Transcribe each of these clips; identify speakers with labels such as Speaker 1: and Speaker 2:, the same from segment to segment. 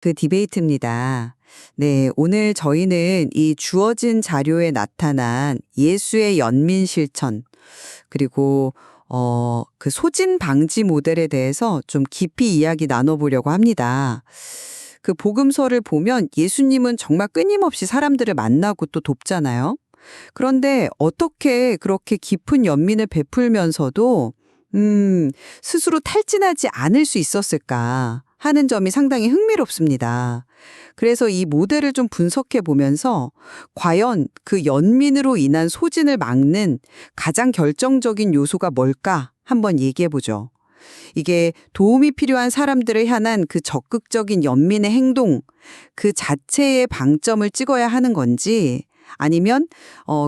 Speaker 1: 그 디베이트입니다. 네, 오늘 저희는 이 주어진 자료에 나타난 예수의 연민 실천, 그리고 그 소진 방지 모델에 대해서 좀 깊이 이야기 나눠보려고 합니다. 그 복음서를 보면 예수님은 정말 끊임없이 사람들을 만나고 또 돕잖아요. 그런데 어떻게 그렇게 깊은 연민을 베풀면서도 스스로 탈진하지 않을 수 있었을까 하는 점이 상당히 흥미롭습니다. 그래서 이 모델을 좀 분석해 보면서 과연 그 연민으로 인한 소진을 막는 가장 결정적인 요소가 뭘까 한번 얘기해 보죠. 이게 도움이 필요한 사람들을 향한 그 적극적인 연민의 행동, 그 자체의 방점을 찍어야 하는 건지 아니면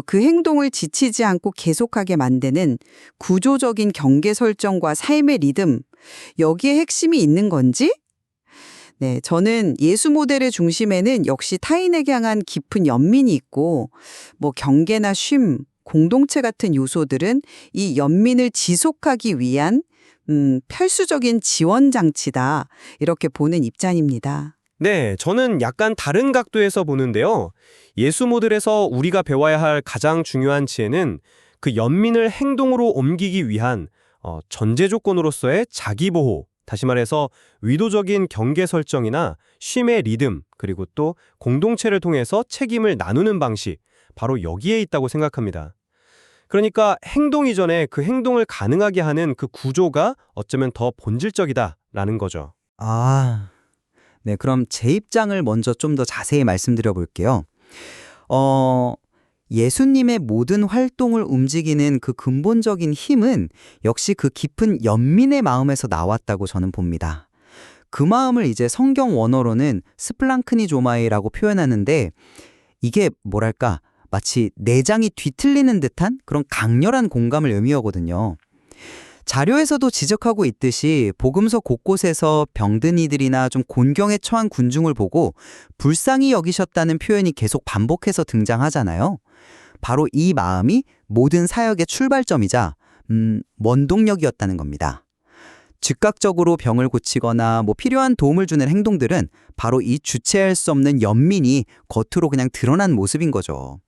Speaker 1: 그 행동을 지치지 않고 계속하게 만드는 구조적인 경계 설정과 삶의 리듬, 여기에 핵심이 있는 건지? 네, 저는 예수 모델의 중심에는 역시 타인에게 향한 깊은 연민이 있고 뭐 경계나 쉼, 공동체 같은 요소들은 이 연민을 지속하기 위한 필수적인 지원 장치다. 이렇게 보는 입장입니다.
Speaker 2: 네, 저는 약간 다른 각도에서 보는데요. 예수 모델에서 우리가 배워야 할 가장 중요한 지혜는 그 연민을 행동으로 옮기기 위한 전제 조건으로서의 자기보호, 다시 말해서 의도적인 경계 설정이나 쉼의 리듬, 그리고 또 공동체를 통해서 책임을 나누는 방식, 바로 여기에 있다고 생각합니다. 그러니까 행동 이전에 그 행동을 가능하게 하는 그 구조가 어쩌면 더 본질적이다라는 거죠.
Speaker 3: 네, 그럼 제 입장을 먼저 좀 더 자세히 말씀드려 볼게요. 예수님의 모든 활동을 움직이는 그 근본적인 힘은 역시 그 깊은 연민의 마음에서 나왔다고 저는 봅니다. 그 마음을 이제 성경 원어로는 스플랑크니조마이라고 표현하는데 이게 뭐랄까 마치 내장이 뒤틀리는 듯한 그런 강렬한 공감을 의미하거든요. 자료에서도 지적하고 있듯이 복음서 곳곳에서 병든 이들이나 좀 곤경에 처한 군중을 보고 불쌍히 여기셨다는 표현이 계속 반복해서 등장하잖아요. 바로 이 마음이 모든 사역의 출발점이자 원동력이었다는 겁니다. 즉각적으로 병을 고치거나 필요한 도움을 주는 행동들은 바로 이 주체할 수 없는 연민이 겉으로 그냥 드러난 모습인 거죠.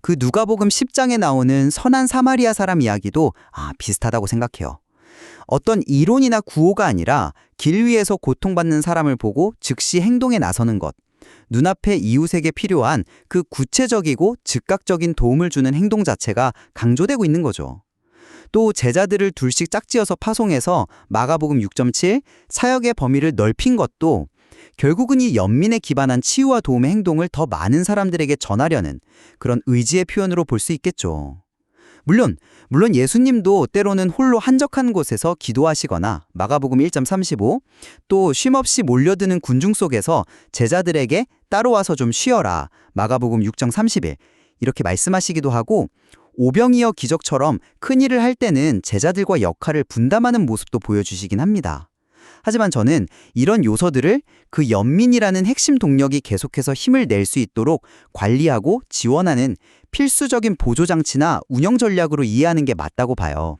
Speaker 3: 그 누가복음 10장에 나오는 선한 사마리아 사람 이야기도 비슷하다고 생각해요. 어떤 이론이나 구호가 아니라 길 위에서 고통받는 사람을 보고 즉시 행동에 나서는 것. 눈앞에 이웃에게 필요한 그 구체적이고 즉각적인 도움을 주는 행동 자체가 강조되고 있는 거죠. 또 제자들을 둘씩 짝지어서 파송해서 마가복음 6.7 사역의 범위를 넓힌 것도 결국은 이 연민에 기반한 치유와 도움의 행동을 더 많은 사람들에게 전하려는 그런 의지의 표현으로 볼 수 있겠죠. 물론 예수님도 때로는 홀로 한적한 곳에서 기도하시거나 마가복음 1.35 또 쉼없이 몰려드는 군중 속에서 제자들에게 따로 와서 좀 쉬어라 마가복음 6.31 이렇게 말씀하시기도 하고 오병이어 기적처럼 큰일을 할 때는 제자들과 역할을 분담하는 모습도 보여주시긴 합니다. 하지만 저는 이런 요소들을 그 연민이라는 핵심 동력이 계속해서 힘을 낼 수 있도록 관리하고 지원하는 필수적인 보조장치나 운영 전략으로 이해하는 게 맞다고 봐요.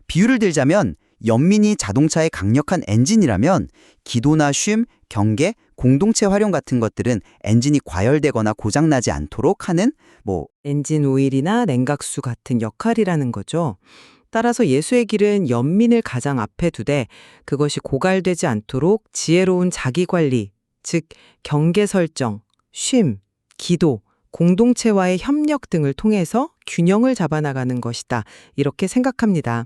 Speaker 3: 비유를 들자면 연민이 자동차의 강력한 엔진이라면 기도나 쉼, 경계, 공동체 활용 같은 것들은 엔진이 과열되거나 고장나지 않도록 하는
Speaker 1: 엔진 오일이나 냉각수 같은 역할이라는 거죠. 따라서 예수의 길은 연민을 가장 앞에 두되 그것이 고갈되지 않도록 지혜로운 자기관리, 즉 경계 설정, 쉼, 기도, 공동체와의 협력 등을 통해서 균형을 잡아나가는 것이다. 이렇게 생각합니다.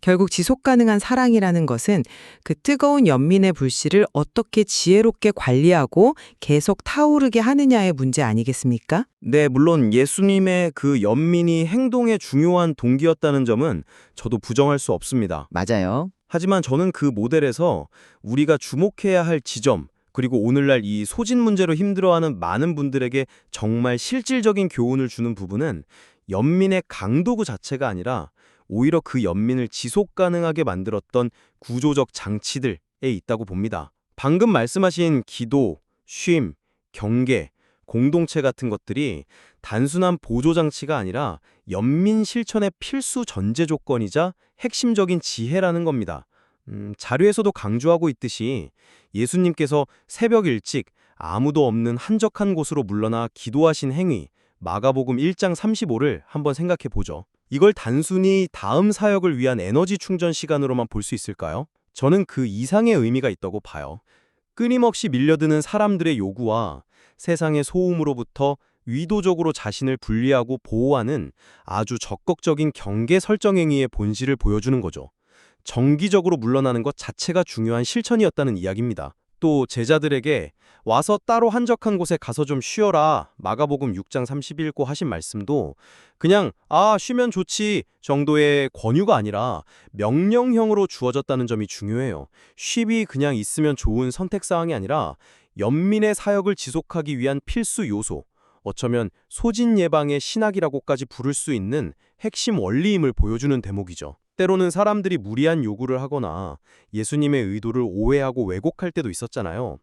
Speaker 1: 결국 지속 가능한 사랑이라는 것은 그 뜨거운 연민의 불씨를 어떻게 지혜롭게 관리하고 계속 타오르게 하느냐의 문제 아니겠습니까?
Speaker 4: 네, 물론 예수님의 그 연민이 행동의 중요한 동기였다는 점은 저도 부정할 수 없습니다.
Speaker 3: 맞아요.
Speaker 4: 하지만 저는 그 모델에서 우리가 주목해야 할 지점, 그리고 오늘날 이 소진 문제로 힘들어하는 많은 분들에게 정말 실질적인 교훈을 주는 부분은 연민의 강도 그 자체가 아니라 오히려 그 연민을 지속 가능하게 만들었던 구조적 장치들에 있다고 봅니다. 방금 말씀하신 기도, 쉼, 경계, 공동체 같은 것들이 단순한 보조장치가 아니라 연민 실천의 필수 전제 조건이자 핵심적인 지혜라는 겁니다. 자료에서도 강조하고 있듯이 예수님께서 새벽 일찍 아무도 없는 한적한 곳으로 물러나 기도하신 행위, 마가복음 1장 35를 한번 생각해 보죠. 이걸 단순히 다음 사역을 위한 에너지 충전 시간으로만 볼 수 있을까요? 저는 그 이상의 의미가 있다고 봐요. 끊임없이 밀려드는 사람들의 요구와 세상의 소음으로부터 의도적으로 자신을 분리하고 보호하는 아주 적극적인 경계 설정 행위의 본질을 보여주는 거죠. 정기적으로 물러나는 것 자체가 중요한 실천이었다는 이야기입니다. 또 제자들에게 와서 따로 한적한 곳에 가서 좀 쉬어라, 마가복음 6장 31고 하신 말씀도 그냥 쉬면 좋지 정도의 권유가 아니라 명령형으로 주어졌다는 점이 중요해요. 쉼이 그냥 있으면 좋은 선택사항이 아니라 연민의 사역을 지속하기 위한 필수 요소, 어쩌면 소진 예방의 신학이라고까지 부를 수 있는 핵심 원리임을 보여주는 대목이죠. 때로는 사람들이 무리한 요구를 하거나 예수님의 의도를 오해하고 왜곡할 때도 있었잖아요.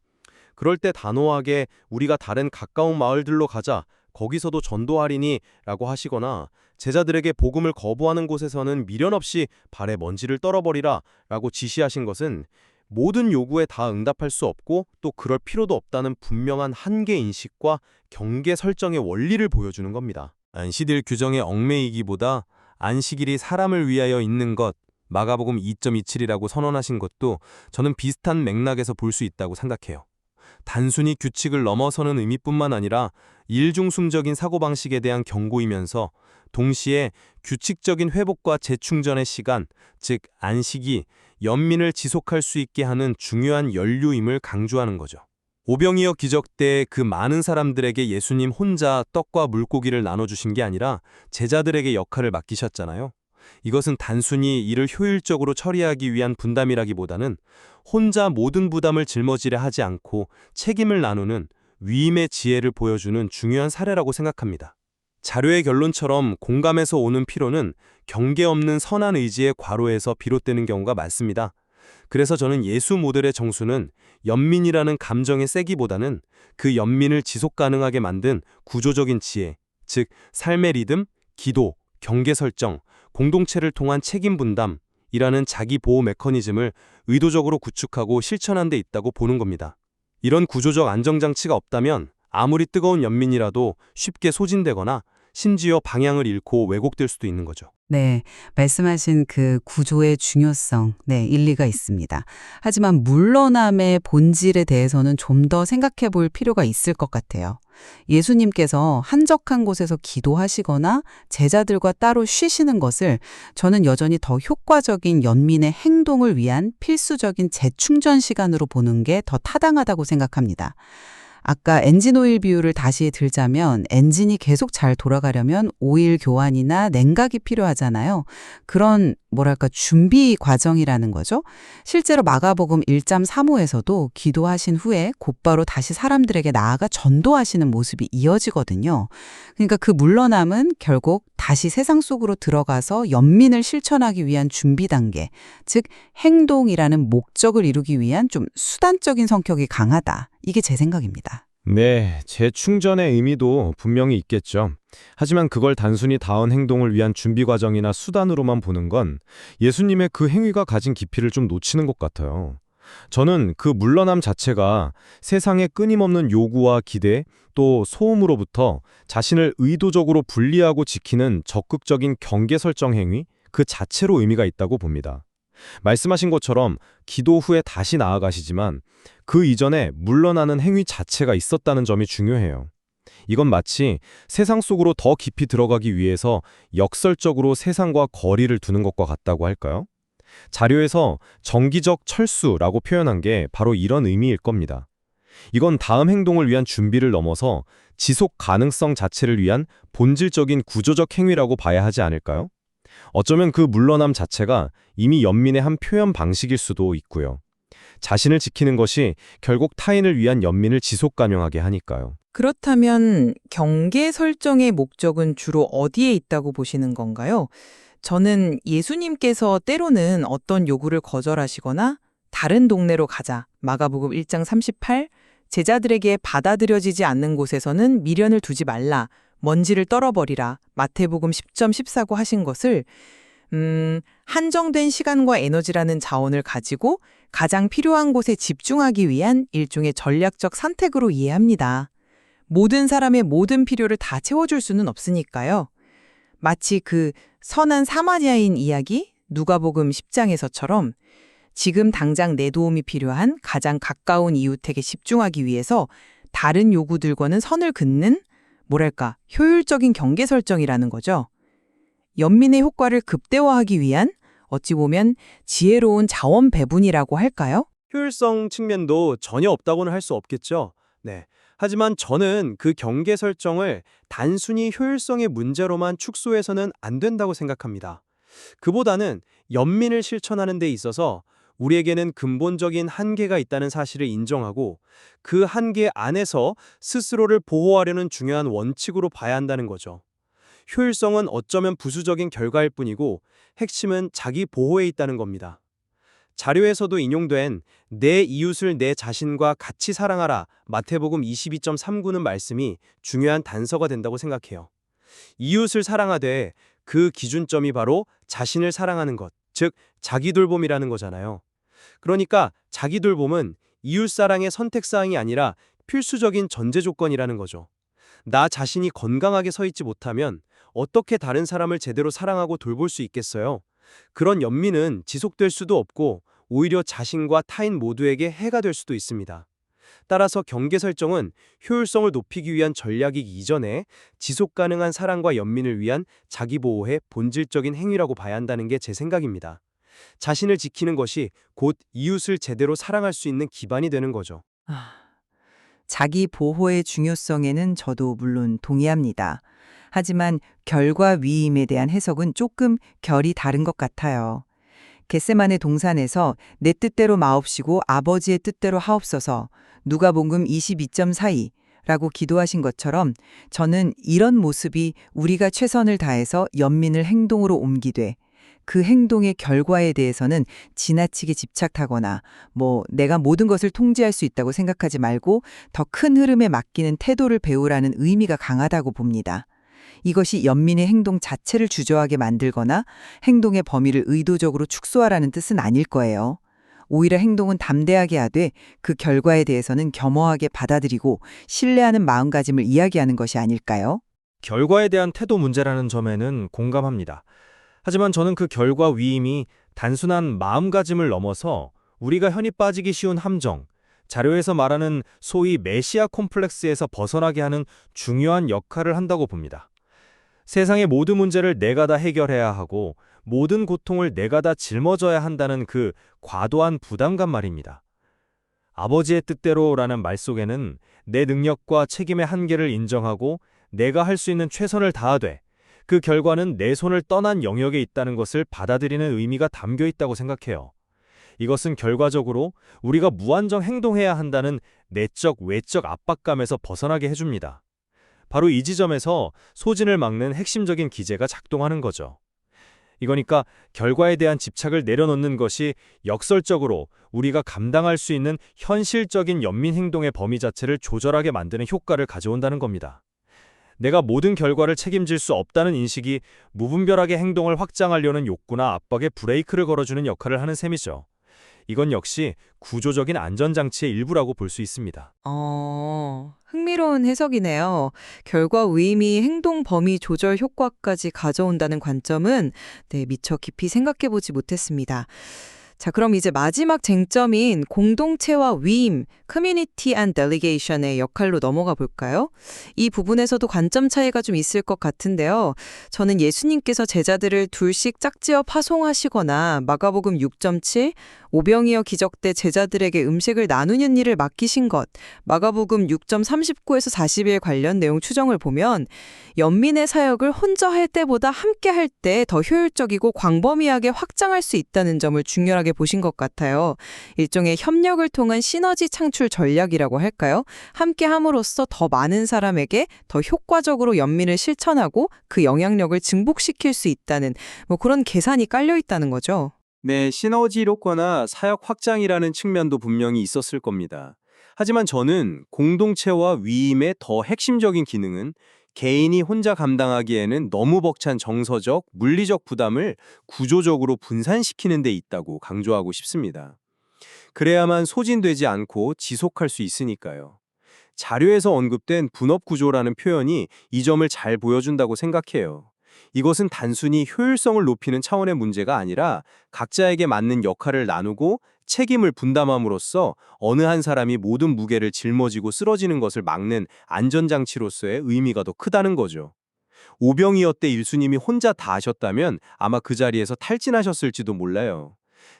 Speaker 4: 그럴 때 단호하게 우리가 다른 가까운 마을들로 가자, 거기서도 전도하리니 라고 하시거나 제자들에게 복음을 거부하는 곳에서는 미련 없이 발에 먼지를 떨어버리라 라고 지시하신 것은 모든 요구에 다 응답할 수 없고 또 그럴 필요도 없다는 분명한 한계 인식과 경계 설정의 원리를 보여주는 겁니다. 안식일 규정에 얽매이기보다 안식일이 사람을 위하여 있는 것, 마가복음 2.27이라고 선언하신 것도 저는 비슷한 맥락에서 볼 수 있다고 생각해요. 단순히 규칙을 넘어서는 의미뿐만 아니라 일중숨적인 사고방식에 대한 경고이면서 동시에 규칙적인 회복과 재충전의 시간, 즉 안식이 연민을 지속할 수 있게 하는 중요한 연료임을 강조하는 거죠. 오병이어 기적 때 그 많은 사람들에게 예수님 혼자 떡과 물고기를 나눠주신 게 아니라 제자들에게 역할을 맡기셨잖아요. 이것은 단순히 이를 효율적으로 처리하기 위한 분담이라기보다는 혼자 모든 부담을 짊어지려 하지 않고 책임을 나누는 위임의 지혜를 보여주는 중요한 사례라고 생각합니다. 자료의 결론처럼 공감에서 오는 피로는 경계 없는 선한 의지의 과로에서 비롯되는 경우가 많습니다. 그래서 저는 예수 모델의 정수는 연민이라는 감정의 세기보다는 그 연민을 지속 가능하게 만든 구조적인 지혜, 즉 삶의 리듬, 기도, 경계 설정, 공동체를 통한 책임 분담이라는 자기 보호 메커니즘을 의도적으로 구축하고 실천한 데 있다고 보는 겁니다. 이런 구조적 안정장치가 없다면 아무리 뜨거운 연민이라도 쉽게 소진되거나 심지어 방향을 잃고 왜곡될 수도 있는 거죠.
Speaker 1: 네, 말씀하신 그 구조의 중요성, 네, 일리가 있습니다. 하지만 물러남의 본질에 대해서는 좀 더 생각해 볼 필요가 있을 것 같아요. 예수님께서 한적한 곳에서 기도하시거나 제자들과 따로 쉬시는 것을 저는 여전히 더 효과적인 연민의 행동을 위한 필수적인 재충전 시간으로 보는 게 더 타당하다고 생각합니다. 아까 엔진 오일 비유를 다시 들자면 엔진이 계속 잘 돌아가려면 오일 교환이나 냉각이 필요하잖아요. 그런 준비 과정이라는 거죠. 실제로 마가복음 1.35에서도 기도하신 후에 곧바로 다시 사람들에게 나아가 전도하시는 모습이 이어지거든요. 그러니까 그 물러남은 결국 다시 세상 속으로 들어가서 연민을 실천하기 위한 준비 단계, 즉 행동이라는 목적을 이루기 위한 좀 수단적인 성격이 강하다. 이게 제 생각입니다.
Speaker 5: 네, 재충전의 의미도 분명히 있겠죠. 하지만 그걸 단순히 다음 행동을 위한 준비 과정이나 수단으로만 보는 건 예수님의 그 행위가 가진 깊이를 좀 놓치는 것 같아요. 저는 그 물러남 자체가 세상의 끊임없는 요구와 기대, 또 소음으로부터 자신을 의도적으로 분리하고 지키는 적극적인 경계 설정 행위, 그 자체로 의미가 있다고 봅니다. 말씀하신 것처럼 기도 후에 다시 나아가시지만 그 이전에 물러나는 행위 자체가 있었다는 점이 중요해요. 이건 마치 세상 속으로 더 깊이 들어가기 위해서 역설적으로 세상과 거리를 두는 것과 같다고 할까요? 자료에서 정기적 철수라고 표현한 게 바로 이런 의미일 겁니다. 이건 다음 행동을 위한 준비를 넘어서 지속 가능성 자체를 위한 본질적인 구조적 행위라고 봐야 하지 않을까요? 어쩌면 그 물러남 자체가 이미 연민의 한 표현 방식일 수도 있고요. 자신을 지키는 것이 결국 타인을 위한 연민을 지속 가능하게 하니까요.
Speaker 6: 그렇다면 경계 설정의 목적은 주로 어디에 있다고 보시는 건가요? 저는 예수님께서 때로는 어떤 요구를 거절하시거나 다른 동네로 가자, 마가복음 1장 38, 제자들에게 받아들여지지 않는 곳에서는 미련을 두지 말라, 먼지를 떨어버리라, 마태복음 10점 14고 하신 것을 한정된 시간과 에너지라는 자원을 가지고 가장 필요한 곳에 집중하기 위한 일종의 전략적 선택으로 이해합니다. 모든 사람의 모든 필요를 다 채워줄 수는 없으니까요. 마치 그 선한 사마리아인 이야기 누가복음 10장에서처럼 지금 당장 내 도움이 필요한 가장 가까운 이웃에게 집중하기 위해서 다른 요구들과는 선을 긋는 뭐랄까 효율적인 경계 설정이라는 거죠. 연민의 효과를 극대화하기 위한 어찌 보면 지혜로운 자원 배분이라고 할까요?
Speaker 2: 효율성 측면도 전혀 없다고는 할 수 없겠죠. 네. 하지만 저는 그 경계 설정을 단순히 효율성의 문제로만 축소해서는 안 된다고 생각합니다. 그보다는 연민을 실천하는 데 있어서 우리에게는 근본적인 한계가 있다는 사실을 인정하고 그 한계 안에서 스스로를 보호하려는 중요한 원칙으로 봐야 한다는 거죠. 효율성은 어쩌면 부수적인 결과일 뿐이고 핵심은 자기 보호에 있다는 겁니다. 자료에서도 인용된 내 이웃을 내 자신과 같이 사랑하라 마태복음 22.39는 말씀이 중요한 단서가 된다고 생각해요. 이웃을 사랑하되 그 기준점이 바로 자신을 사랑하는 것, 즉 자기 돌봄이라는 거잖아요. 그러니까 자기 돌봄은 이웃 사랑의 선택사항이 아니라 필수적인 전제 조건이라는 거죠. 나 자신이 건강하게 서 있지 못하면 어떻게 다른 사람을 제대로 사랑하고 돌볼 수 있겠어요? 그런 연민은 지속될 수도 없고 오히려 자신과 타인 모두에게 해가 될 수도 있습니다. 따라서 경계 설정은 효율성을 높이기 위한 전략이기 이전에 지속 가능한 사랑과 연민을 위한 자기 보호의 본질적인 행위라고 봐야 한다는 게 제 생각입니다. 자신을 지키는 것이 곧 이웃을 제대로 사랑할 수 있는 기반이 되는 거죠.
Speaker 7: 자기 보호의 중요성에는 저도 물론 동의합니다. 하지만 결과 위임에 대한 해석은 조금 결이 다른 것 같아요. 겟세마네 동산에서 내 뜻대로 마옵시고 아버지의 뜻대로 하옵소서 누가복음 22.42라고 기도하신 것처럼 저는 이런 모습이 우리가 최선을 다해서 연민을 행동으로 옮기되 그 행동의 결과에 대해서는 지나치게 집착하거나 내가 모든 것을 통제할 수 있다고 생각하지 말고 더 큰 흐름에 맡기는 태도를 배우라는 의미가 강하다고 봅니다. 이것이 연민의 행동 자체를 주저하게 만들거나 행동의 범위를 의도적으로 축소하라는 뜻은 아닐 거예요. 오히려 행동은 담대하게 하되 그 결과에 대해서는 겸허하게 받아들이고 신뢰하는 마음가짐을 이야기하는 것이 아닐까요?
Speaker 5: 결과에 대한 태도 문제라는 점에는 공감합니다. 하지만 저는 그 결과 위임이 단순한 마음가짐을 넘어서 우리가 흔히 빠지기 쉬운 함정, 자료에서 말하는 소위 메시아 콤플렉스에서 벗어나게 하는 중요한 역할을 한다고 봅니다. 세상의 모든 문제를 내가 다 해결해야 하고 모든 고통을 내가 다 짊어져야 한다는 그 과도한 부담감 말입니다. 아버지의 뜻대로라는 말 속에는 내 능력과 책임의 한계를 인정하고 내가 할 수 있는 최선을 다하되 그 결과는 내 손을 떠난 영역에 있다는 것을 받아들이는 의미가 담겨 있다고 생각해요. 이것은 결과적으로 우리가 무한정 행동해야 한다는 내적, 외적 압박감에서 벗어나게 해줍니다. 바로 이 지점에서 소진을 막는 핵심적인 기제가 작동하는 거죠. 이거니까 결과에 대한 집착을 내려놓는 것이 역설적으로 우리가 감당할 수 있는 현실적인 연민 행동의 범위 자체를 조절하게 만드는 효과를 가져온다는 겁니다. 내가 모든 결과를 책임질 수 없다는 인식이 무분별하게 행동을 확장하려는 욕구나 압박에 브레이크를 걸어주는 역할을 하는 셈이죠. 이건 역시 구조적인 안전장치의 일부라고 볼 수 있습니다.
Speaker 1: 흥미로운 해석이네요. 결과 위임이 행동 범위 조절 효과까지 가져온다는 관점은 미처 깊이 생각해보지 못했습니다. 자, 그럼 이제 마지막 쟁점인 공동체와 위임, 커뮤니티 앤 델리게이션의 역할로 넘어가 볼까요? 이 부분에서도 관점 차이가 좀 있을 것 같은데요. 저는 예수님께서 제자들을 둘씩 짝지어 파송하시거나 마가복음 6.7, 오병이어 기적 때 제자들에게 음식을 나누는 일을 맡기신 것, 마가복음 6.39에서 40일 관련 내용 추정을 보면 연민의 사역을 혼자 할 때보다 함께 할 때 더 효율적이고 광범위하게 확장할 수 있다는 점을 중요하게 보신 것 같아요. 일종의 협력을 통한 시너지 창출 전략이라고 할까요? 함께 함으로써 더 많은 사람에게 더 효과적으로 연민을 실천하고 그 영향력을 증폭시킬 수 있다는 그런 계산이 깔려 있다는 거죠.
Speaker 2: 네, 시너지 효과나 사역 확장이라는 측면도 분명히 있었을 겁니다. 하지만 저는 공동체와 위임의 더 핵심적인 기능은 개인이 혼자 감당하기에는 너무 벅찬 정서적, 물리적 부담을 구조적으로 분산시키는 데 있다고 강조하고 싶습니다. 그래야만 소진되지 않고 지속할 수 있으니까요. 자료에서 언급된 분업 구조라는 표현이 이 점을 잘 보여준다고 생각해요. 이것은 단순히 효율성을 높이는 차원의 문제가 아니라 각자에게 맞는 역할을 나누고 책임을 분담함으로써 어느 한 사람이 모든 무게를 짊어지고 쓰러지는 것을 막는 안전장치로서의 의미가 더 크다는 거죠. 오병이어 때 예수님이 혼자 다 하셨다면 아마 그 자리에서 탈진하셨을지도 몰라요.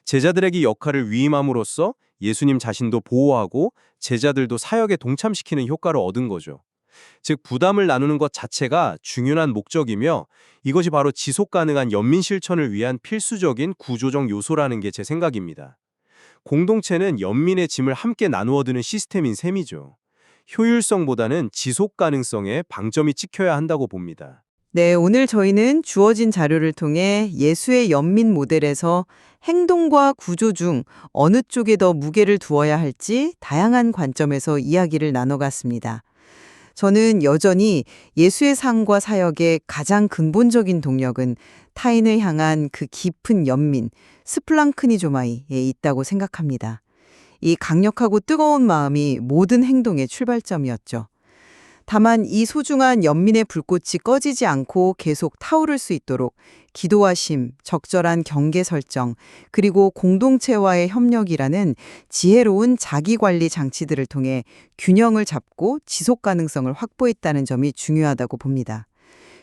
Speaker 2: 제자들에게 역할을 위임함으로써 예수님 자신도 보호하고 제자들도 사역에 동참시키는 효과를 얻은 거죠. 즉 부담을 나누는 것 자체가 중요한 목적이며 이것이 바로 지속 가능한 연민 실천을 위한 필수적인 구조적 요소라는 게 제 생각입니다. 공동체는 연민의 짐을 함께 나누어 드는 시스템인 셈이죠. 효율성보다는 지속 가능성에 방점이 찍혀야 한다고 봅니다.
Speaker 1: 네, 오늘 저희는 주어진 자료를 통해 예수의 연민 모델에서 행동과 구조 중 어느 쪽에 더 무게를 두어야 할지 다양한 관점에서 이야기를 나눠갔습니다. 저는 여전히 예수의 삶과 사역의 가장 근본적인 동력은 타인을 향한 그 깊은 연민, 스플랑크니조마이에 있다고 생각합니다. 이 강력하고 뜨거운 마음이 모든 행동의 출발점이었죠. 다만 이 소중한 연민의 불꽃이 꺼지지 않고 계속 타오를 수 있도록 기도와 심, 적절한 경계 설정, 그리고 공동체와의 협력이라는 지혜로운 자기관리 장치들을 통해 균형을 잡고 지속 가능성을 확보했다는 점이 중요하다고 봅니다.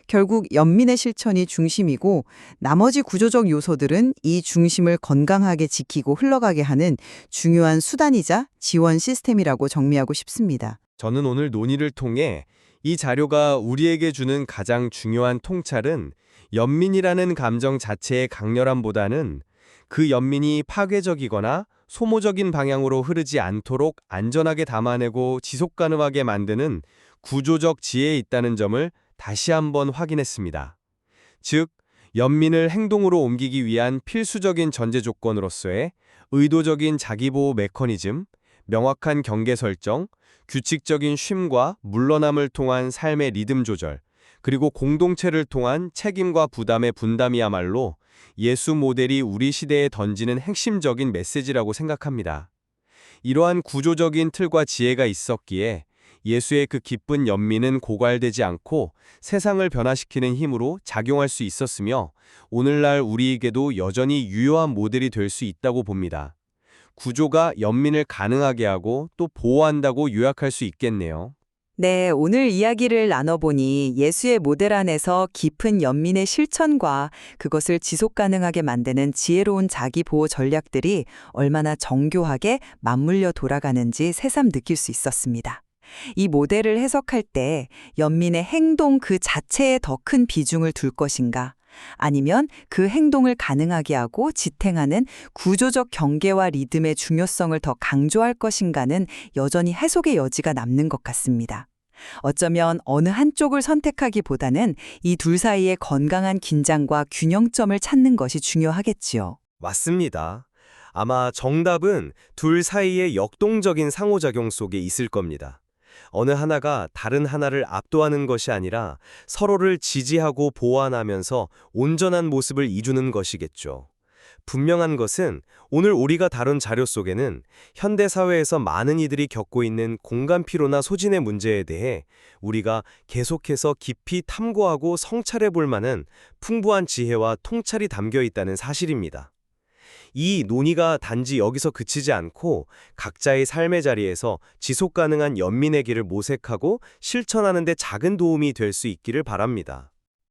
Speaker 1: 결국 연민의 실천이 중심이고 나머지 구조적 요소들은 이 중심을 건강하게 지키고 흘러가게 하는 중요한 수단이자 지원 시스템이라고 정리하고 싶습니다.
Speaker 2: 저는 오늘 논의를 통해 이 자료가 우리에게 주는 가장 중요한 통찰은 연민이라는 감정 자체의 강렬함보다는 그 연민이 파괴적이거나 소모적인 방향으로 흐르지 않도록 안전하게 담아내고 지속 가능하게 만드는 구조적 지혜에 있다는 점을 다시 한번 확인했습니다. 즉, 연민을 행동으로 옮기기 위한 필수적인 전제 조건으로서의 의도적인 자기보호 메커니즘, 명확한 경계 설정, 규칙적인 쉼과 물러남을 통한 삶의 리듬 조절, 그리고 공동체를 통한 책임과 부담의 분담이야말로 예수 모델이 우리 시대에 던지는 핵심적인 메시지라고 생각합니다. 이러한 구조적인 틀과 지혜가 있었기에 예수의 그 깊은 연민은 고갈되지 않고 세상을 변화시키는 힘으로 작용할 수 있었으며 오늘날 우리에게도 여전히 유효한 모델이 될 수 있다고 봅니다. 구조가 연민을 가능하게 하고 또 보호한다고 요약할 수 있겠네요.
Speaker 7: 네, 오늘 이야기를 나눠보니 예수의 모델 안에서 깊은 연민의 실천과 그것을 지속 가능하게 만드는 지혜로운 자기 보호 전략들이 얼마나 정교하게 맞물려 돌아가는지 새삼 느낄 수 있었습니다. 이 모델을 해석할 때 연민의 행동 그 자체에 더 큰 비중을 둘 것인가? 아니면 그 행동을 가능하게 하고 지탱하는 구조적 경계와 리듬의 중요성을 더 강조할 것인가는 여전히 해석의 여지가 남는 것 같습니다. 어쩌면 어느 한쪽을 선택하기보다는 이 둘 사이의 건강한 긴장과 균형점을 찾는 것이 중요하겠지요.
Speaker 2: 맞습니다. 아마 정답은 둘 사이의 역동적인 상호작용 속에 있을 겁니다. 어느 하나가 다른 하나를 압도하는 것이 아니라 서로를 지지하고 보완하면서 온전한 모습을 이루는 것이겠죠. 분명한 것은 오늘 우리가 다룬 자료 속에는 현대사회에서 많은 이들이 겪고 있는 공간 피로나 소진의 문제에 대해 우리가 계속해서 깊이 탐구하고 성찰해 볼 만한 풍부한 지혜와 통찰이 담겨 있다는 사실입니다. 이 논의가 단지 여기서 그치지 않고 각자의 삶의 자리에서 지속 가능한 연민의 길을 모색하고 실천하는 데 작은 도움이 될 수 있기를 바랍니다.